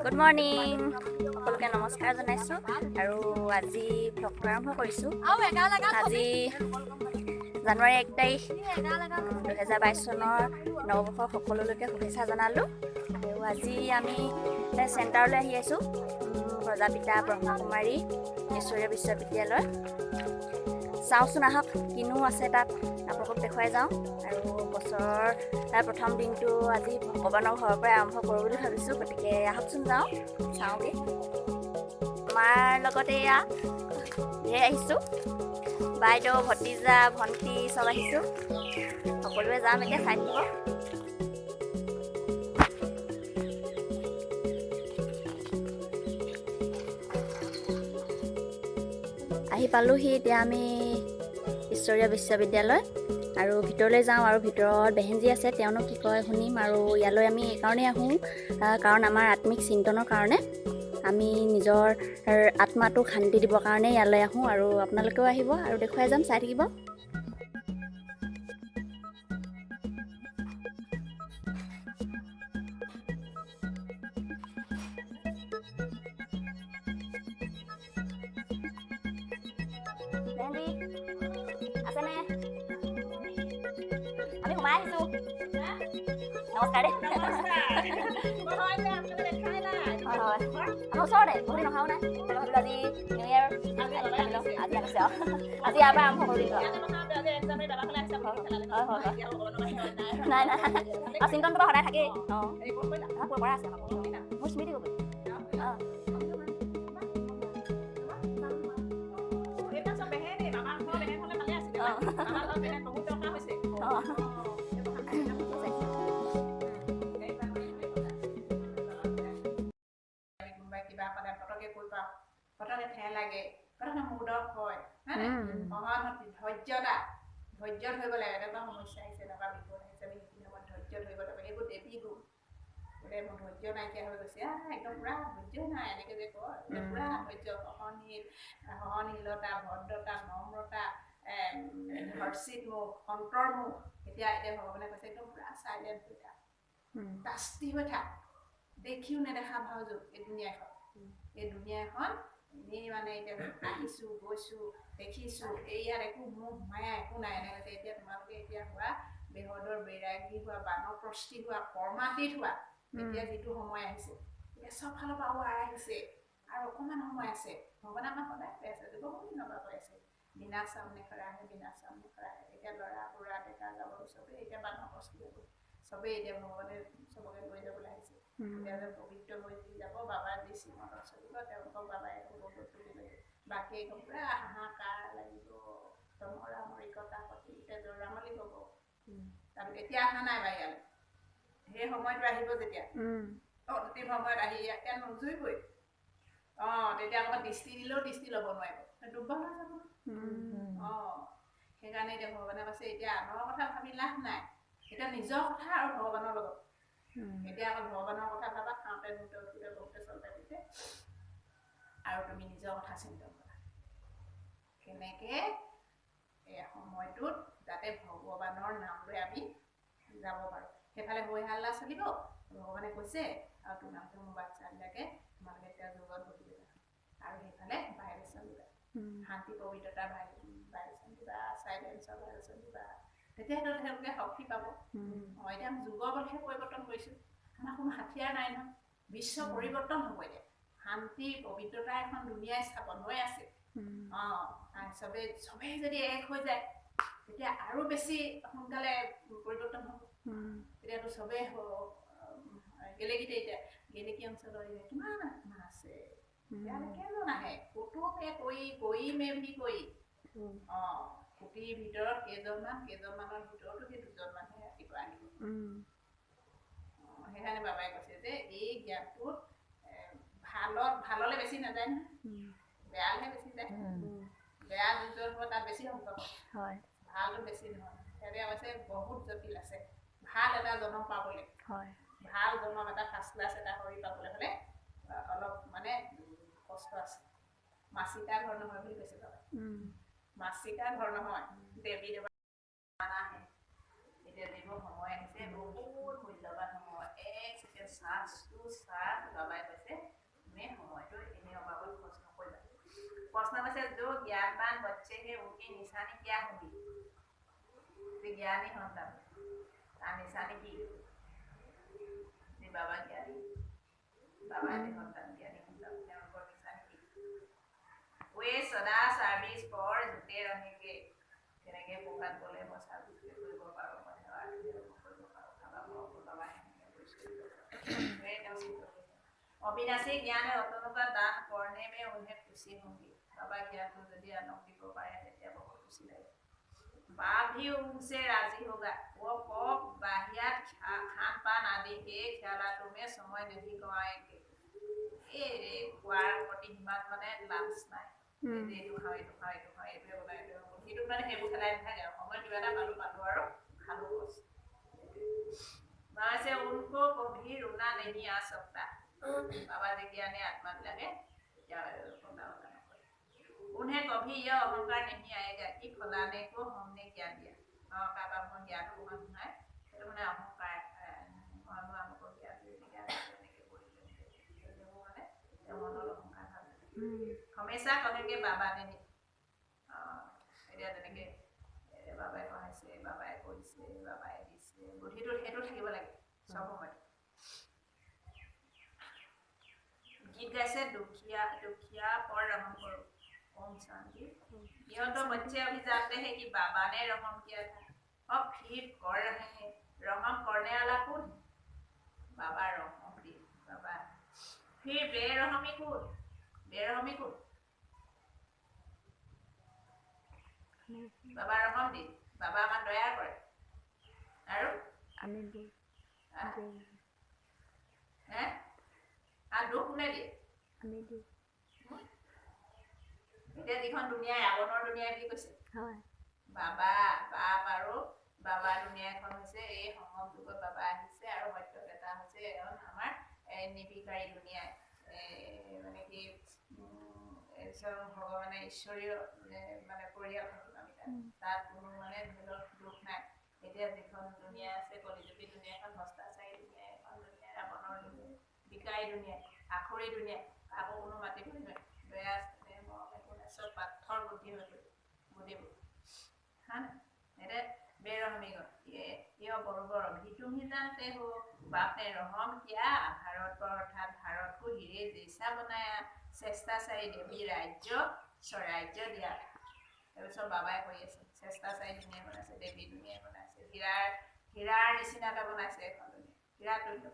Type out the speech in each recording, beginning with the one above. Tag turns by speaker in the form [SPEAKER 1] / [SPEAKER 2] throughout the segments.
[SPEAKER 1] Good morning সকলোকে নমস্কাৰ জনাইছোঁ আৰু আজি ভ্লগটো আৰম্ভ কৰিছোঁ। আজি জানুৱাৰী 1 তাৰিখ 2022 চনৰ নৱবৰ্ষৰ সকলোলৈকে শুভেচ্ছা জনালোঁ। আৰু আজি আমি চেণ্টাৰলৈ আহি আছোঁ, প্ৰজাপিতা ব্ৰহ্মকুমাৰী ঈশ্বৰীয় বিশ্ববিদ্যালয়। চাওঁচোন আহক কিনো আছে তাত, আপোনালোকক দেখুৱাই যাওঁ। আৰু বছৰৰ প্ৰথম দিনটো আজি ভগৱানৰ ঘৰৰ পৰাই আৰম্ভ কৰোঁ বুলি ভাবিছোঁ, গতিকে আহকচোন যাওঁ চাওঁগৈ। আমাৰ লগতে এয়া ধেৰ আহিছোঁ, বাইদেউ ভতিজা ভণ্টি চব আহিছোঁ, সকলোৱে যাম এতিয়া, চাই থাকিব। আহি পালোহি এতিয়া আমি ঈশ্বৰীয় বিশ্ববিদ্যালয়, আৰু ভিতৰলৈ যাওঁ। আৰু ভিতৰত বেহেনজি আছে, তেওঁনো কি কয় শুনিম। আৰু ইয়ালৈ আমি এইকাৰণেই আহোঁ, কাৰণ আমাৰ আত্মিক চিন্তনৰ কাৰণে, আমি নিজৰ আত্মাটোক শান্তি দিবৰ কাৰণে ইয়ালৈ আহোঁ। আৰু আপোনালোকেও আহিব আৰু দেখুৱাই যাম, চাই থাকিব। আছেনে? আমি সোমাই আহিছোঁ। নমস্কাৰ দেই। হয় আমাৰ ওচৰতে, বহুত নখাও নাই। ভাবিলোঁ আজি নিউ ইয়েৰ, আজি আনিছে আৰু আজি ইয়াৰ পৰা আৰম্ভ কৰি দিলোঁ। নাই নাই আৰু চিন্তনটো বাৰু সদায় থাকেই। কৰা আছে মোৰ স্মৃতি গগৈ।
[SPEAKER 2] পটকে ঠেহ লাগে, পটকে মুদক হয়, ধৈৰ্য ধৰিব লাগে। এনেকুৱা সমস্যা আহিছে, এনেকুৱা বিপদ আহিছে, আমি সেইখিনি সময়ত ধৈৰ্য ধৰিব লাগে। এইবোৰ দেৱী গুণ, বোলে মোৰ ধৈৰ্য নাইকিয়া হৈ গৈছে, একদম পুৰা ধৈৰ্য নাই এনেকে যে কয়, পুৰা ধৈৰ্য, সহনশীলতা, ভদ্ৰতা, নম্ৰতা, হৰ্ষিত মুখ, অন্তৰ্মুখ। এতিয়া ভগৱানে কৈছে একদম পুৰা চাইলেণ্ট হৈ থাক, তাস্তি হৈ থাক, দেখিও নেদেখা ভাও যোগ এই দুনিয়াখন। এই দুনিয়াখন এনেই মানে এতিয়া আহিছোঁ, গৈছোঁ, দেখিছোঁ, এই ইয়াত একো মোহ মায়া একো নাই এনেকৈ। এতিয়া তোমালোকে এতিয়া হোৱা বেহদৰ বৈৰাগী হোৱা, বানপ্ৰস্থি হোৱা, কৰ্মাতীত হোৱা, এতিয়া যিটো সময় আহিছে, এতিয়া চব ফালৰ পৰা আৰাই আহিছে আৰু অকণমান সময় আছে। ভগৱানে আমাক সদায় কৈ আছে, যুৱকী নবা কৈ আছে, বিনা চামনে খৰা আহে, বিনা চামনে খৰা আহে। এতিয়া ল'ৰা বুঢ়া ডেকা গাভৰু চবেই এতিয়া বানপ্ৰস্থি হ'ব, চবেই এতিয়া ভগৱানে চবকে লৈ যাবলৈ আহিছে। এতিয়া যে পবিত্ৰ হৈ যি যাব, বাবাৰ যি শ্ৰীমতত চলিব, তেওঁলোকক বাবাই তুলি লৈ বাকী একদম পুৰা হাহাকাৰ লাগিব, তমৰা মৰিকতা সতি তেজৰ ৰামলি হ'ব। তাৰপিছত এতিয়া অহা নাই বা ইয়ালৈ, সেই সময়টো আহিব যেতিয়া, অন্তিম সময়ত আহি ইয়াত নোজুৰিবই। তেতিয়া অকণমান দৃষ্টি দিলেও দৃষ্টি ল'ব নোৱাৰিব, দুৰ্বল হৈ যাব। সেইকাৰণে এতিয়া ভগৱানে কৈছে এতিয়া আনৰ কথা ভাবি লাভ নাই, এতিয়া নিজৰ কথা আৰু ভগৱানৰ লগত। এতিয়া আকৌ ভগৱানৰ কথা ভাবা, খাওঁতে ধুওঁতে উঠোঁতে বহুতে চলতে ফিৰোঁতে, আৰু তুমি নিজৰ কথা চিন্তা কৰা কেনেকে এই সময়টোত যাতে ভগৱানৰ নাম লৈ আমি যাব পাৰোঁ। সেইফালে হৈ হাল্লা চলিব, ভগৱানে কৈছে, আৰু তোমালোকে মোৰ বাচ্চাবিলাকে তোমালোকে এতিয়া যোগত বহি দিবা, আৰু সেইফালে ভাইৰেশ্যন দিবা, শান্তি পবিত্ৰতা ভাইৰেশ্যন দিবা, চাইলেঞ্চৰ ভাইৰেশ্যন দিবা। তেতিয়াতো তেওঁলোকে শক্তি পাব। এতিয়া আমি যুগৰ বলহে পৰিৱৰ্তন কৰিছোঁ, আমাৰ কোনো হাথিয়াৰ নাই নহয়। বিশ্ব পৰিৱৰ্তন হ'ব এতিয়া, শান্তি পবিত্ৰতা এখন দুনিয়াই স্থাপন হৈ আছে। চবেই যদি এক হৈ যায়, তেতিয়া আৰু বেছি সোনকালে পৰিৱৰ্তন হ'ব। এতিয়াতো চবেই গেলেকীতে, এতিয়া গেলেকী অঞ্চলৰ কিমান আত্মা আছে, কেইজন আহে, পুতুকে কৰিমে বুলি কৈ, কোটিৰ ভিতৰত কেইজনমানৰ ভিতৰতো সেই দুজনমানহে ৰাতিপুৱা আহিব। সেইকাৰণে বাবাই কৈছে যে এই জ্ঞানটোত ভাললৈ বেছি নাযায় নহয়, বেয়ালৈহে বেছি যায়। বেয়া যোনজন হ'ব তাত বেছি সম্ভৱ হয়, ভালটো বেছি নহয়। সিহঁতে কৈছে বহুত জটিল আছে, ভাল এটা জন্ম পাবলৈ, ভাল জন্ম এটা ফাৰ্ষ্ট ক্লাছ এটা শৰীৰ পাবলৈ হ'লে অলপ মানে কষ্ট আছে। মাচিতা ঘৰ নহয় বুলি কৈছে বাবাই। মাচিতা ঘৰ নহয়, দেৱী দেৱতা আহে। এতিয়া যিবোৰ সময় আহিছে বহুত মূল্যৱান সময়, এক ছেকেণ্ড চান্সটো বাবাই কৈছে प्रश्न में से जो ज्ञानवान बच्चे हैं उनकी निशानी क्या होगी विज्ञानी संतान निशानी की बाबा ज्ञानी बाबा संतान ज्ञानी संतान निशानी की वे सदा सर्विस पर जुटे रहेंगे केनेके पोकात बोले मैं सर्विस কৰিব পাৰো মই সেৱা কৰিব পাৰো খাবা বাবা अविनाशी ज्ञान रत्नों का दान करने में उन्हें खुशी होगी बाबा ज्ञान को यदि अनोखी को पाए तो बहुत खुशी लगे बाप भी उनसे राजी होगा वो कब बाहियात खान पान आदि के ख्यालों में समय नहीं गवाएंगे कुआर प्रति हिमान माने लांच নাই এইটো খাও এইটো বনাই সেইটো মানে হেবু খেলাই নাথাকে সময় কিবা এটা পালো আৰু খালো বস वैसे उनको कभी रोना नहीं आ सकता बाबा जी ज्ञानी आत्मा लगे उन्हें कभी यह अहंकार नहीं आएगा कि फलाने को हमने क्या दिया ज्ञान को है उन्हें अहंकार हमको क्या हमेशा कहेंगे बाबा ने बाबाई कहाइছে बाबाई কৈছে बाबाई দিছে বুদ্ধিটো হেতু থাকিব লাগে সব সময় गीत गाइसे दुखिया पर रहम करो ओम शांति यह तो बच्चे अभी जानते हैं कि बाबा ने रहम किया था अब फिर कर रहे हैं रहम करने वाला कौन बाबा रहम दी बाबा फिर बेरहमी कौन बाबा रहम दी बाबा आमाक दया करे आरो
[SPEAKER 1] আমি দি
[SPEAKER 2] আর দুখ কোনে দিয়ে
[SPEAKER 1] আমি দি
[SPEAKER 2] এতিয়া যিখন দুনিয়াই ৰাৱণৰ দুনিয়া বুলি কৈছে
[SPEAKER 1] হয়
[SPEAKER 2] বাবা বাপ আৰু বাবা দুনিয়াখন হৈছে এই সংগম যুগত বাবা আহিছে আৰু সত্যতা হৈছে আমাৰ নিবিকাৰী দুনিয়া মানে কি ভগৱানে ঈশ্বৰীয় মানে পৰিয়াল থাকিব আমি তাত কোনো মানে দুখ নাই এতিয়া যিখন দুনিয়া আছে কলিযুগী দুনিয়াখন ভ্ৰষ্টাচাৰী দুনিয়া এখন দুনিয়া ৰাৱণৰ দুনিয়া বিকাৰী দুনিয়া আখৰি দুনিয়া আকৌ কোনো মাতি বুলি নহয় বেয়া চব পাথৰ বুদ্ধি হৈ গ'ল বুদ্ধিবোৰ হা এটা बेरहमी ये बरोबर भी तुम ही जानते हो बाप ने रहम किया भारत पर अर्थात भारत को हीरे जैसा बनाया চেষ্টাচাৰী দেৱী ৰাজ্য স্বৰাজ্য দিয়া এইবোৰ চব বাবাই কৈ আছে চেষ্টাচাৰী দুনিয়া বনাইছে দেৱী দুনিয়া বনাইছে হীৰাৰ নিচিনা এটা বনাইছে এখন দুনিয়া হীৰা তুল্য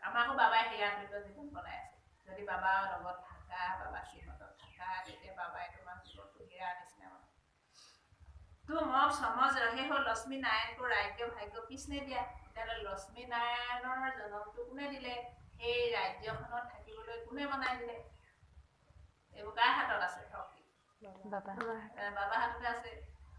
[SPEAKER 2] আমাকো বাবাই হীৰা তুল্য জীৱন বনাই আছে যদি বাবাৰ লগত থাকা বাবা শ্ৰীমতত থাকা তেতিয়া বাবাই তোমাৰ জীৱনটো হীৰা নিচিনা বনাই तुम अब समझ रहे हो लक्ष्मी नारायण को राज्य भाग्य किसने दिया তেতিয়াহ'লে লক্ষ্মী নাৰায়ণৰ জন্মটো কোনে দিলে সেই ৰাজ্যখনত থাকিবলৈ কোনে বনাই দিলে এইবোৰ কাৰ হাতত আছে শক্তি বাবা হাততে আছে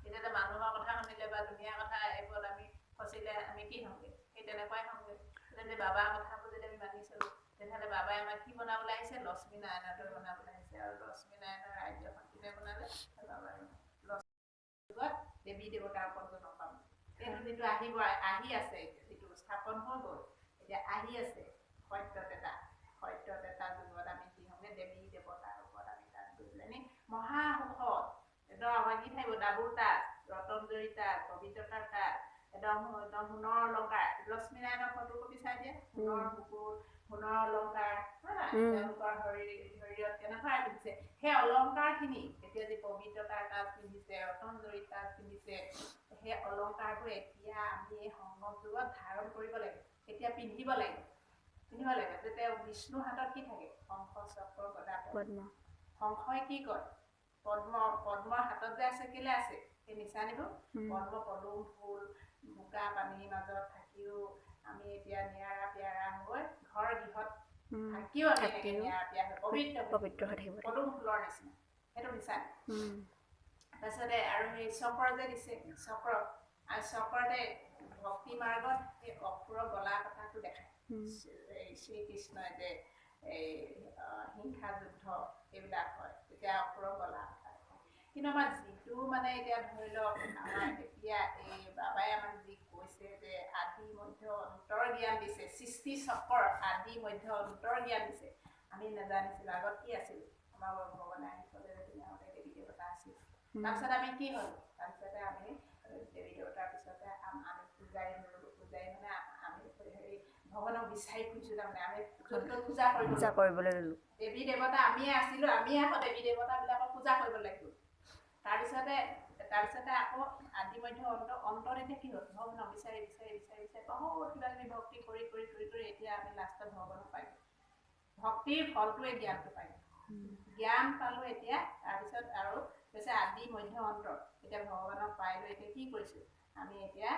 [SPEAKER 2] এতিয়া মানুহৰ কথা শুনিলে বা দুনিয়াৰ কথা এইবোৰ আমি ফচিলে আমি কি হ'মগে সেই তেনেকুৱাই হ'মগে যদি বাবাৰ কথা বুজিলে আমি মানি চলো তেতিয়াহ'লে বাবাই আমাক কি বনাবলৈ আহিছে লক্ষ্মী নাৰায়ণৰ বনাবলৈ আহিছে আৰু লক্ষ্মী নাৰায়ণৰ ৰাজ্যখন কোনে বনালে বাবাই দেৱী দেৱতাৰ ওপৰত নপাম এইটো যিটো আহি আছে যিটো স্থাপন হৈ গ'ল এতিয়া আহি আছে সত্যতেতা যুগত আমি কি হ'মগে দেৱী দেৱতাৰ ওপৰত আমি তাত বুজিলেনি মহাসুখত একদম আমাৰ কি থাকিব ডাবুৰ তাত ৰতনজৰী তাত পবিত্ৰতাৰ তাত একদম সোণৰ অলংকাৰ লক্ষ্মী নাৰায়ণৰ ফটোকপি চাই দিয়ে সোণৰ মুকুট সোণৰ অলংকাৰ তেওঁলোকৰ শৰীৰত কেনেকুৱা পিন্ধিছে সেই অলংকাৰখিনি এতিয়া যি পবিত্ৰতাৰ তাত পিন্ধিছে ৰতনজৰী তাত পিন্ধিছে সেই অলংকাৰবোৰ এতিয়া আমি এই সংগম যুগত ধাৰণ কৰিব লাগে এতিয়া পিন্ধিব লাগে তেতিয়া বিষ্ণু হাতত কি থাকে শংখ চক্ৰ গদা পদ্ম শংখই কি কয় পদ্মৰ হাতত যে আছে কেলে আছে সেই নিচানিবোৰ পদ্ম পদুম ফুল বোকা পানীৰ মাজত থাকিও আমি এতিয়া নিয়াৰা পিয়াৰা হৈ ঘৰ গৃহত থাকিও আমি নিয়াৰা পিয়াৰা পবিত্ৰ হৈ থাকিব পদুম ফুলৰ নিচিনা সেইটো নিচানি তাৰপিছতে আৰু সেই চক্ৰ যে দিছে চক্ৰ আৰু চক্ৰতে ভক্তি মাৰ্গত সেই অসুৰ গলা কথাটো দেখায় শ্ৰীকৃষ্ণই যে এই হিংসা যুদ্ধ এইবিলাক হয় তেতিয়া অসুৰ গলা কথা কিন্তু আমাৰ যিটো মানে এতিয়া ধৰি লওক আমাৰ এতিয়া এই বাবাই আমাক যি কৈছে যে আদি মধ্য অন্তৰ জ্ঞান দিছে সৃষ্টি চক্ৰ আদি মধ্য অন্তৰ জ্ঞান দিছে আমি নাজানিছিলোঁ আগত কি আছিল আমাৰ ভগৱানে আহি ক'লে যে তুমি তাৰপিছত আমি কি হ'ল তাৰপিছতে আমি দেৱী দেৱতাৰ পিছতে আমি পূজাই মানে আমি হেৰি ভগৱানক বিচাৰি ফুৰিছোঁ তাৰমানে আমি য'ত পূজা কৰিবলৈ
[SPEAKER 1] ল'লোঁ
[SPEAKER 2] দেৱী দেৱতা আমিয়ে আছিলোঁ আমিয়ে আকৌ দেৱী দেৱতাবিলাকক পূজা কৰিব লাগিব তাৰপিছতে আকৌ আদি মধ্য অন্তত এতিয়া কি হ'ল ভগৱানক বিচাৰি বহুত কিবা কিবি ভক্তি কৰি এতিয়া আমি লাষ্টত ভগৱানক পাইছোঁ ভক্তিৰ ফলটোৱে জ্ঞানটো পাইছোঁ জ্ঞান পালোঁ এতিয়া তাৰপিছত আৰু কৈছে আদি মধ্য অন্ত এতিয়া ভগৱানক পাই লৈ এতিয়া কি কৰিছোঁ আমি এতিয়া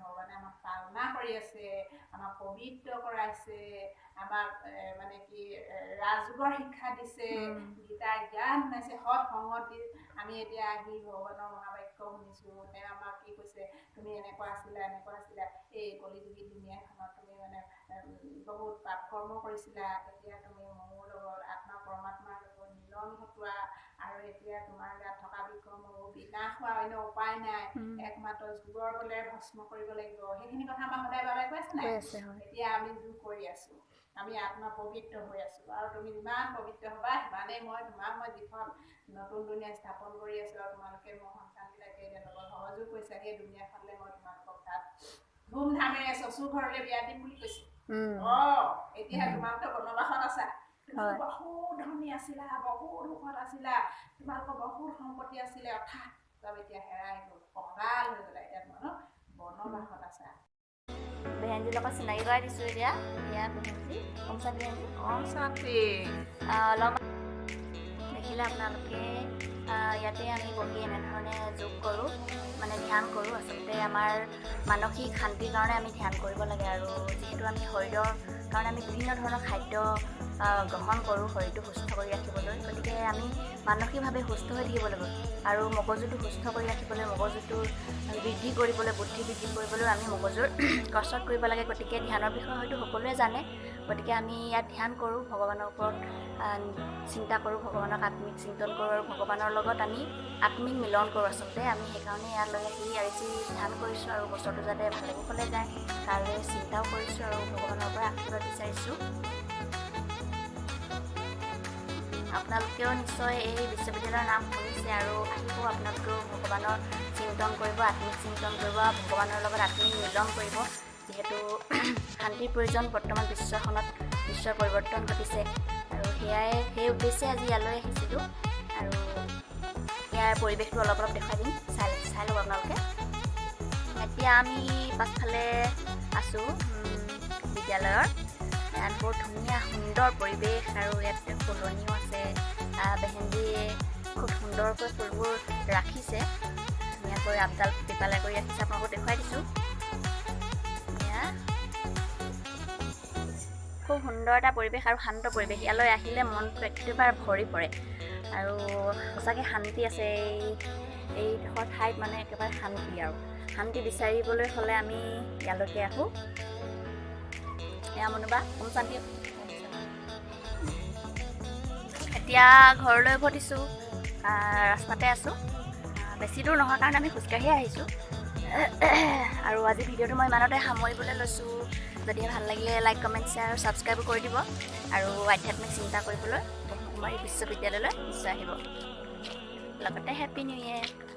[SPEAKER 2] ভগৱানে আমাক পালনা কৰি আছে আমাক পবিত্ৰ কৰাইছে আমাক মানে কি ৰাজযোগৰ শিক্ষা দিছে গীতাৰ জ্ঞান শুনাইছে সৎ সংগত দি আমি এতিয়া আহি ভগৱানৰ মহাবাক্য শুনিছোঁ তেওঁ আমাক কি কৈছে তুমি এনেকুৱা আছিলা এই কলিযুগী দুনীয়াখনত তুমি মানে বহুত পাপ কৰ্ম কৰিছিলা এতিয়া তুমি মোৰ লগত আত্মা পৰমাত্মাৰ লগত মিলন ঘটোৱা আৰু এতিয়া তোমাৰ গাত থকা বিকৰ্মবোৰ বিনাশ হোৱা অন্য উপায় নাই একমাত্ৰ যোগৰ বলে ভস্ম কৰিব লাগিব সেইখিনি কথা আমাৰ সদায় বাবাই কৈ আছে নাই এতিয়া আমি যোগ কৰি আছোঁ আমি আত্মা পবিত্ৰ হৈ আছোঁ আৰু তুমি যিমান পবিত্ৰ হ'বা সিমানেই মই যিখন নতুন দুনীয়া স্থাপন কৰি আছোঁ আৰু তোমালোকে মোৰ সন্তানবিলাকে এতিয়া লগত সহযোগ কৰিছা সেই দুনীয়াখনলৈ মই তোমালোকক তাত ধুমধামেৰে চচু ঘৰলৈ বিয়া দিম বুলি কৈছে এতিয়া তোমালোকে বনবাসত আছা বহুত ধনী আছিলা বহুত সুখত আছিলা তোমালোকৰ বহুত সম্পত্তি আছিলে অৰ্থাৎ চব এতিয়া হেৰাই গ'ল কঁকাল হৈ গ'লা এতিয়া তোমালোক বনবাসত আছা
[SPEAKER 1] বেহেনজিৰ লগত চিনাকি কৰাই দিছোঁ এতিয়া বেহেনজি ওম শান্তি অলপ দেখিলে আপোনালোকে ইয়াতে আমি বহি এনেধৰণে যোগ কৰোঁ মানে ধ্যান কৰোঁ আচলতে আমাৰ মানসিক শান্তিৰ কাৰণে আমি ধ্যান কৰিব লাগে আৰু যিহেতু আমি শৰীৰৰ কাৰণে আমি বিভিন্ন ধৰণৰ খাদ্য গ্ৰহণ কৰোঁ শৰীৰটো সুস্থ কৰি ৰাখিবলৈ গতিকে আমি মানসিকভাৱে সুস্থ হৈ থাকিব লাগিব আৰু মগজুটো সুস্থ কৰি ৰাখিবলৈ মগজুটো বৃদ্ধি কৰিবলৈ বুদ্ধি বৃদ্ধি কৰিবলৈ আমি মগজুৰ কচৰৎ কৰিব লাগে গতিকে ধ্যানৰ বিষয়ে হয়তো সকলোৱে জানে গতিকে আমি ইয়াত ধ্যান কৰোঁ ভগৱানৰ ওপৰত চিন্তা কৰোঁ ভগৱানক আত্মিক চিন্তন কৰোঁ আৰু ভগৱানৰ লগত আমি আত্মিক মিলন কৰোঁ আচলতে আমি সেইকাৰণে ইয়ালৈ আহি ধ্যান কৰিছোঁ আৰু বছৰটো যাতে ভালে কুশলে যায় তাৰে চিন্তাও কৰিছোঁ আৰু ভগৱানৰ পৰা আশীৰ্বাদ বিচাৰিছোঁ আপোনালোকেও নিশ্চয় এই বিশ্ববিদ্যালয়ৰ নাম শুনিছে আৰু আহিব আপোনালোকেও ভগৱানৰ চিন্তন কৰিব আত্মিক চিন্তন কৰিব ভগৱানৰ লগত আত্মিক মিলন কৰিব যিহেতু শান্তিৰ প্ৰয়োজন বৰ্তমান বিশ্বখনত বিশ্বৰ পৰিৱৰ্তন ঘটিছে আৰু সেই উদ্দেশ্যে আজি ইয়ালৈ আহিছিলোঁ আৰু ইয়াৰ পৰিৱেশটো অলপ দেখুৱাই দিম চাই ল'ব আপোনালোকে এতিয়া আমি পাছফালে আছোঁ বিদ্যালয়ৰ ইয়াত বৰ ধুনীয়া সুন্দৰ পৰিৱেশ আৰু ইয়াত ফুলনিও আছে বেহেনজিয়ে খুব সুন্দৰকৈ ফুলবোৰ ৰাখিছে ধুনীয়াকৈ আপডাল পিপালাই কৰি ৰাখিছে আপোনালোকক দেখুৱাই দিছোঁ খুব সুন্দৰ এটা পৰিৱেশ আৰু শান্ত পৰিৱেশ ইয়ালৈ আহিলে মনটো একেবাৰে ভৰি পৰে আৰু সঁচাকৈ শান্তি আছে এইডোখৰ ঠাইত মানে একেবাৰে শান্তি আৰু শান্তি বিচাৰিবলৈ হ'লে আমি ইয়ালৈকে আহোঁ এয়া মনোবা ওম শান্তি এতিয়া ঘৰলৈ উভতিছোঁ ৰাস্তাতে আছোঁ বেছি দূৰ নহয় কাৰণে আমি খোজকাঢ়িয়ে আহিছোঁ আৰু আজি ভিডিঅ'টো মই ইমানতে সামৰিবলৈ লৈছোঁ যদিহে ভাল লাগিলে লাইক কমেণ্ট শ্বেয়াৰ আৰু ছাবস্ক্ৰাইব কৰি দিব আৰু আধ্যাত্মিক চিন্তা কৰিবলৈ ব্ৰহ্মকুমাৰী বিশ্ববিদ্যালয়লৈ নিশ্চয় আহিব লগতে হেপী নিউ ইয়েৰ